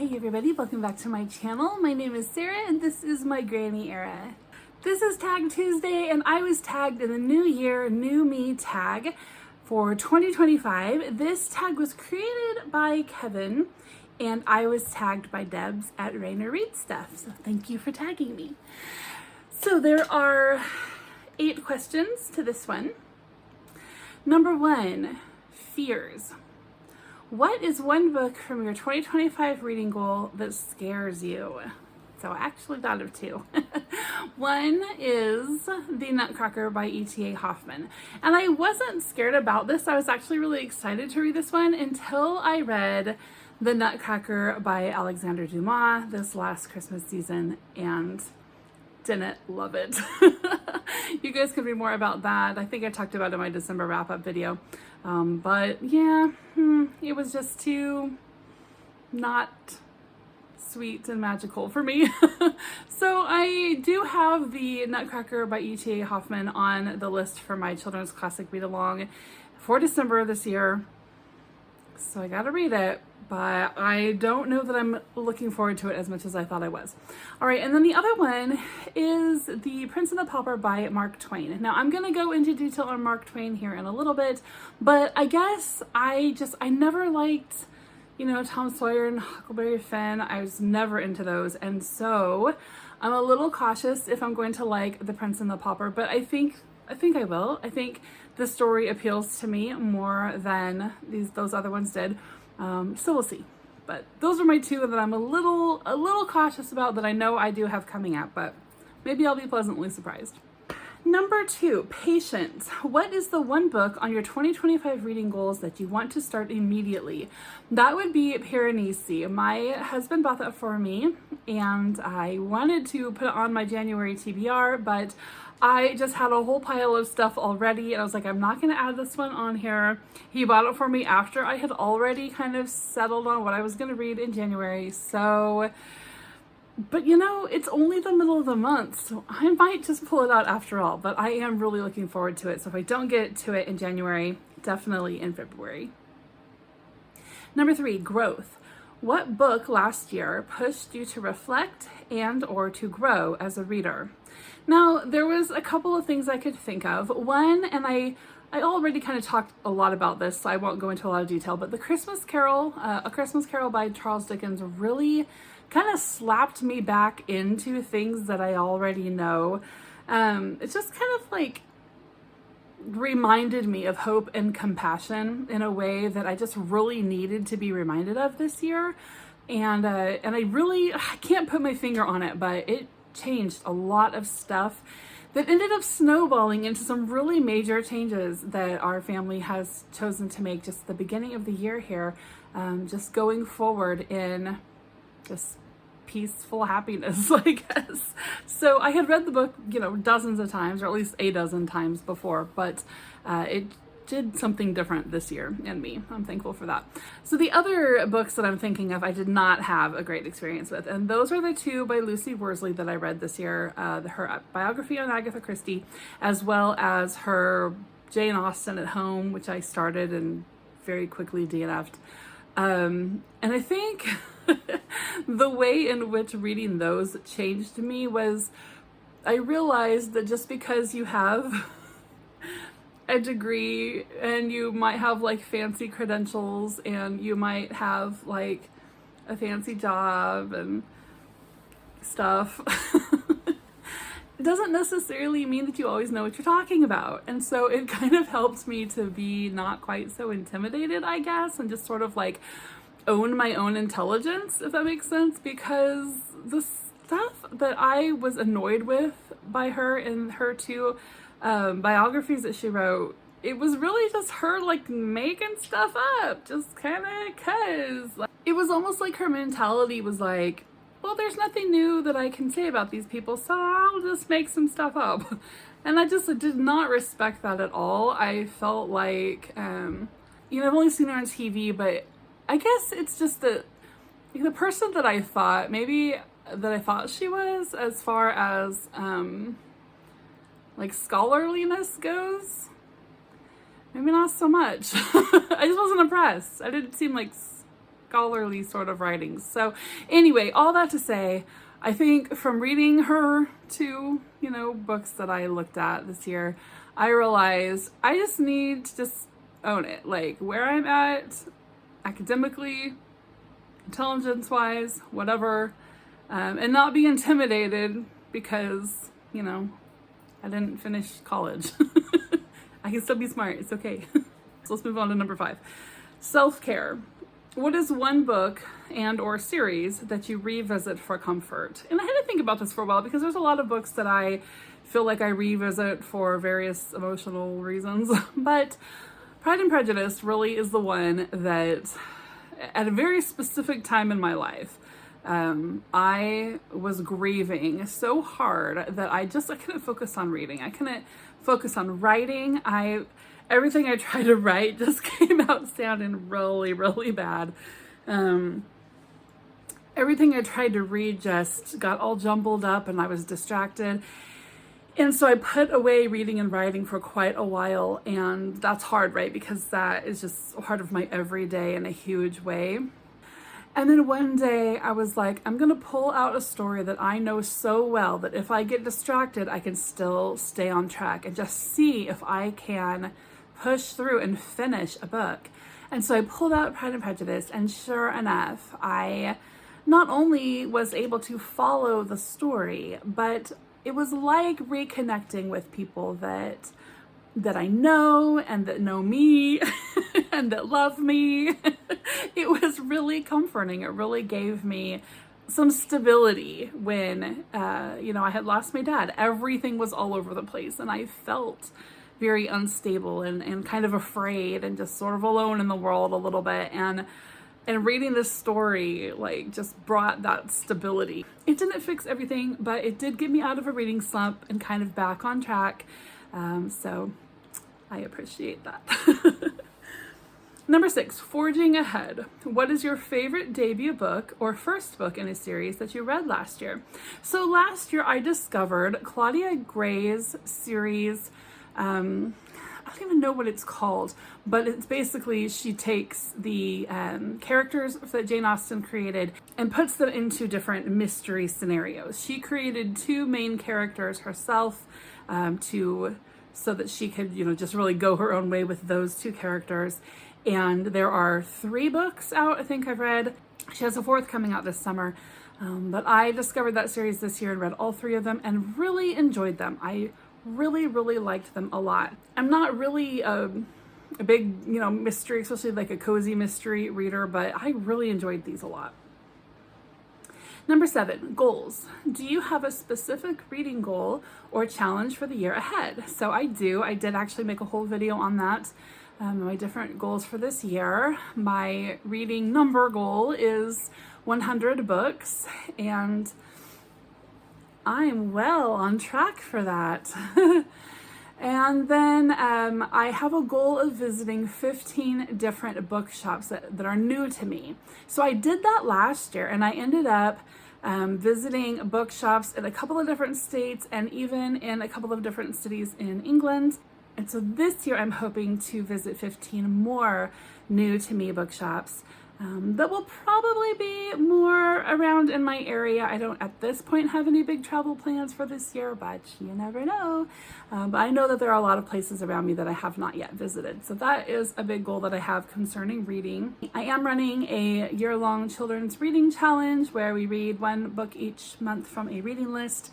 Hey everybody, welcome back to my channel. My name is Sarah and this is my granny era. This is Tag Tuesday and I was tagged in the New Year, New Me tag for 2025. This tag was created by Kevin and I was tagged by Debs at Rainer Read Stuff. So thank you for tagging me. So there are 8 questions to this one. Number 1, fears. What is one book from your 2025 reading goal that scares you? So I actually thought of 2. One is The Nutcracker by E.T.A. Hoffman. And I wasn't scared about this. I was actually really excited to read this one until I read The Nutcracker by Alexander Dumas this last Christmas season and didn't love it. You guys can read more about that. I think I talked about it in my December wrap-up video. But yeah, it was just too not sweet and magical for me. So I do have The Nutcracker by E.T.A. Hoffman on the list for my children's classic read along for December this year. So I gotta read it, but I don't know that I'm looking forward to it as much as I thought I was. All right, and then the other one is The Prince and the Pauper by Mark Twain. Now I'm gonna go into detail on Mark Twain here in a little bit, but I guess I never liked, Tom Sawyer and Huckleberry Finn. I was never into those, and so I'm a little cautious if I'm going to like The Prince and the Pauper, but I think I will. I think the story appeals to me more than those other ones did. So we'll see. But those are my 2 that I'm a little cautious about that I know I do have coming out, but maybe I'll be pleasantly surprised. Number 2, patience. What is the one book on your 2025 reading goals that you want to start immediately? That would be Piranesi. My husband bought that for me and I wanted to put it on my January TBR, but I just had a whole pile of stuff already and I was like, I'm not going to add this one on here. He bought it for me after I had already kind of settled on what I was going to read in January. So, but it's only the middle of the month, so I might just pull it out after all, but I am really looking forward to it. So if I don't get to it in January, definitely in February. Number 3, growth. What book last year pushed you to reflect and or to grow as a reader? Now, there was a couple of things I could think of. One, and I already kind of talked a lot about this, so I won't go into a lot of detail, but The Christmas Carol, A Christmas Carol by Charles Dickens really kind of slapped me back into things that I already know. It's just kind of like reminded me of hope and compassion in a way that I just really needed to be reminded of this year. And I can't put my finger on it, but it changed a lot of stuff that ended up snowballing into some really major changes that our family has chosen to make just the beginning of the year here, just going forward in just peaceful happiness, I guess. So I had read the book, dozens of times, or at least a dozen times before, but it did something different this year in me. I'm thankful for that. So the other books that I'm thinking of, I did not have a great experience with, and those are the 2 by Lucy Worsley that I read this year, her biography on Agatha Christie, as well as her Jane Austen at Home, which I started and very quickly DNF'd. And I think the way in which reading those changed me was I realized that just because you have a degree and you might have like fancy credentials and you might have like a fancy job and stuff, it doesn't necessarily mean that you always know what you're talking about. And so it kind of helped me to be not quite so intimidated, I guess, and just sort of like own my own intelligence, if that makes sense, because the stuff that I was annoyed with by her in her 2 biographies that she wrote, it was really just her like making stuff up, just kind of cause. It was almost like her mentality was like, well, there's nothing new that I can say about these people, so I'll just make some stuff up. And I just did not respect that at all. I felt like, I've only seen her on TV, but I guess it's just the person that I thought she was, as far as like scholarliness goes, maybe not so much. I just wasn't impressed. I didn't seem like scholarly sort of writings. So anyway, all that to say, I think from reading her two, books that I looked at this year, I realized I just need to just own it. Like where I'm at academically, intelligence-wise, whatever, and not be intimidated because, I didn't finish college. I can still be smart. It's okay. So let's move on to number 5. Self-care. What is one book and or series that you revisit for comfort? And I had to think about this for a while because there's a lot of books that I feel like I revisit for various emotional reasons. But Pride and Prejudice really is the one that at a very specific time in my life, I was grieving so hard that I couldn't focus on reading. I couldn't focus on writing. Everything I tried to write just came out sounding really, really bad. Everything I tried to read just got all jumbled up and I was distracted. And so I put away reading and writing for quite a while, and that's hard, right? Because that is just part of my everyday in a huge way. And then one day I was like, I'm going to pull out a story that I know so well that if I get distracted, I can still stay on track and just see if I can push through and finish a book. And so I pulled out Pride and Prejudice, and sure enough, I not only was able to follow the story, but it was like reconnecting with people that I know and that know me and that love me. It was really comforting. It really gave me some stability when, I had lost my dad. Everything was all over the place and I felt very unstable and kind of afraid and just sort of alone in the world a little bit. And reading this story, just brought that stability. It didn't fix everything, but it did get me out of a reading slump and kind of back on track. So I appreciate that. Number 6, forging ahead. What is your favorite debut book or first book in a series that you read last year? So last year I discovered Claudia Gray's series. I don't even know what it's called, but it's basically she takes the characters that Jane Austen created and puts them into different mystery scenarios. She created 2 main characters herself so that she could, just really go her own way with those 2 characters. And there are 3 books out, I think I've read. She has a 4th coming out this summer. But I discovered that series this year and read all 3 of them and really enjoyed them. I really, really liked them a lot. I'm not really a big, mystery, especially like a cozy mystery reader, but I really enjoyed these a lot. Number 7, goals. Do you have a specific reading goal or challenge for the year ahead? So I do. I did actually make a whole video on that. My different goals for this year. My reading number goal is 100 books, and I'm well on track for that. And then I have a goal of visiting 15 different bookshops that are new to me. So I did that last year, and I ended up visiting bookshops in a couple of different states and even in a couple of different cities in England. And so this year I'm hoping to visit 15 more new to me bookshops that will probably be more around in my area. I don't at this point have any big travel plans for this year, but you never know. But I know that there are a lot of places around me that I have not yet visited. So that is a big goal that I have concerning reading. I am running a year-long children's reading challenge where we read 1 book each month from a reading list.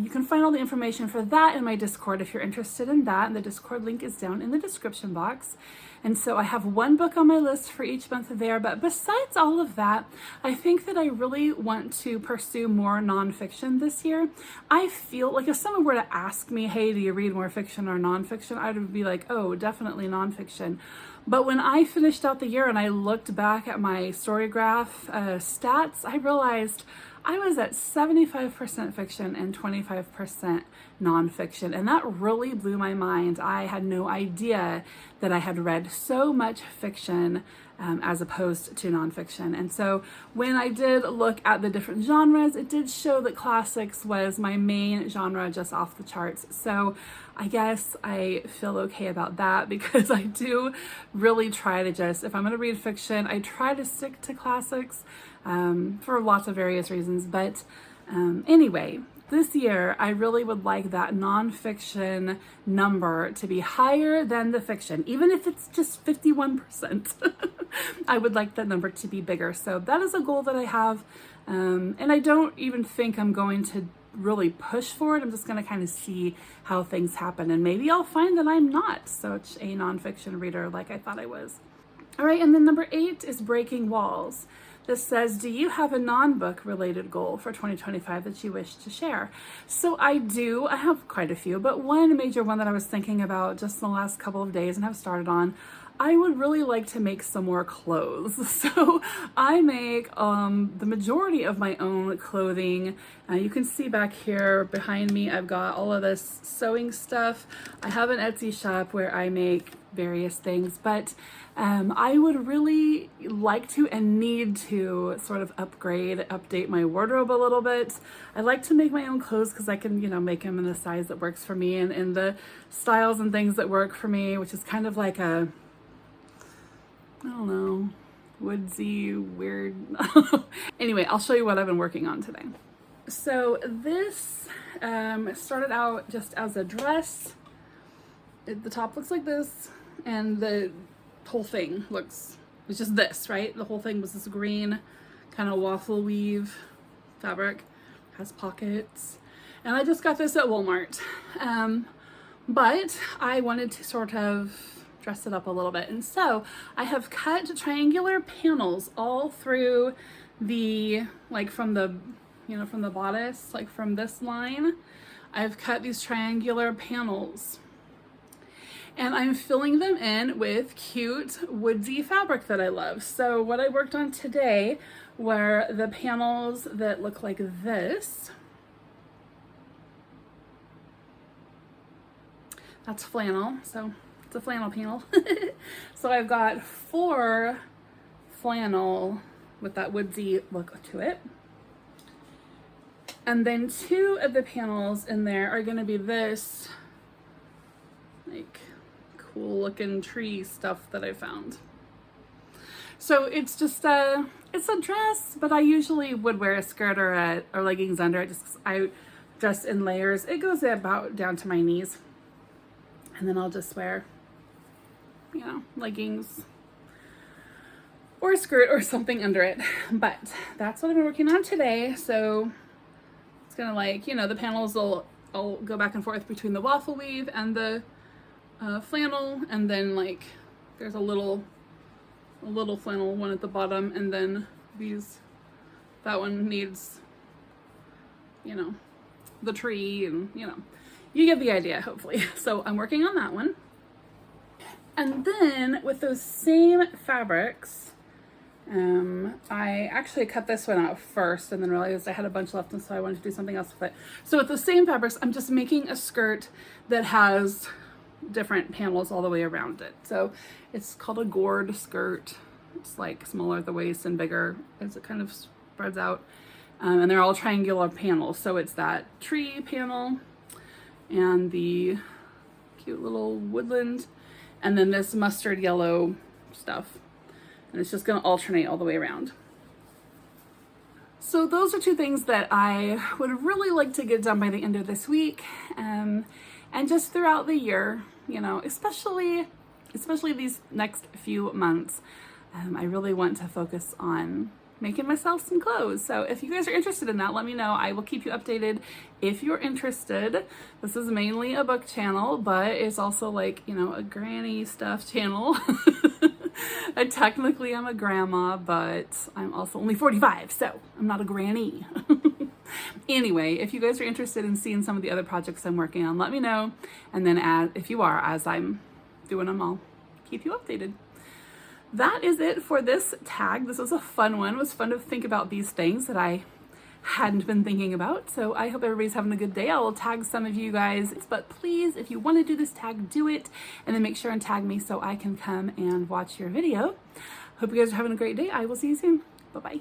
You can find all the information for that in my Discord if you're interested in that, and the Discord link is down in the description box. And so I have 1 book on my list for each month there, but besides all of that, I think that I really want to pursue more nonfiction this year. I feel like if someone were to ask me, hey, do you read more fiction or nonfiction? I would be like, oh, definitely nonfiction. But when I finished out the year and I looked back at my Storygraph stats, I realized I was at 75% fiction and 25% nonfiction, and that really blew my mind. I had no idea that I had read so much fiction as opposed to nonfiction. And so when I did look at the different genres, it did show that classics was my main genre, just off the charts. So I guess I feel okay about that, because I do really try to just, if I'm going to read fiction, I try to stick to classics for lots of various reasons. But anyway, this year, I really would like that nonfiction number to be higher than the fiction, even if it's just 51%. I would like that number to be bigger. So that is a goal that I have. And I don't even think I'm going to really push for it. I'm just going to kind of see how things happen. And maybe I'll find that I'm not such a nonfiction reader like I thought I was. All right, and then number 8 is breaking walls. This says, do you have a non-book related goal for 2025 that you wish to share? So I do. I have quite a few, but one major one that I was thinking about just in the last couple of days and have started on, I would really like to make some more clothes. So I make the majority of my own clothing. You can see back here behind me, I've got all of this sewing stuff. I have an Etsy shop where I make various things, but I would really like to and need to sort of update my wardrobe a little bit. I like to make my own clothes because I can, make them in the size that works for me and in the styles and things that work for me, which is kind of like a, I don't know, woodsy, weird. Anyway, I'll show you what I've been working on today. So this started out just as a dress. The top looks like this, and the whole thing looks, it's just this, right? The whole thing was this green kind of waffle weave fabric, has pockets, and I just got this at Walmart. But I wanted to sort of dress it up a little bit, and so I have cut triangular panels all through the, like from the, from the bodice, like from this line, I've cut these triangular panels. And I'm filling them in with cute woodsy fabric that I love. So what I worked on today were the panels that look like this. That's flannel, so it's a flannel panel. So I've got 4 flannel with that woodsy look to it. And then 2 of the panels in there are gonna be this, like, cool looking tree stuff that I found. So it's just it's a dress, but I usually would wear a skirt or leggings under it, just 'cause I dress in layers. It goes about down to my knees, and then I'll just wear, leggings or a skirt or something under it. But that's what I've been working on today. So it's gonna, like, the panels I'll go back and forth between the waffle weave and the flannel, and then like there's a little flannel one at the bottom, and then that one needs the tree, and you get the idea, hopefully. So I'm working on that one, and then with those same fabrics, I actually cut this one out first and then realized I had a bunch left, and so I wanted to do something else with it. So with the same fabrics, I'm just making a skirt that has different panels all the way around it. So it's called a gourd skirt. It's like smaller at the waist and bigger as it kind of spreads out. And they're all triangular panels. So it's that tree panel and the cute little woodland, and then this mustard yellow stuff. And it's just going to alternate all the way around. So those are 2 things that I would really like to get done by the end of this week. And just throughout the year, especially these next few months, I really want to focus on making myself some clothes. So if you guys are interested in that, let me know. I will keep you updated if you're interested. This is mainly a book channel, but it's also like, a granny stuff channel. I technically am a grandma, but I'm also only 45, so I'm not a granny. Anyway, if you guys are interested in seeing some of the other projects I'm working on, let me know. And then if you are, as I'm doing them, I'll keep you updated. That is it for this tag. This was a fun one. It was fun to think about these things that I hadn't been thinking about. So I hope everybody's having a good day. I will tag some of you guys, but please, if you want to do this tag, do it, and then make sure and tag me so I can come and watch your video. Hope you guys are having a great day. I will see you soon. Bye-bye.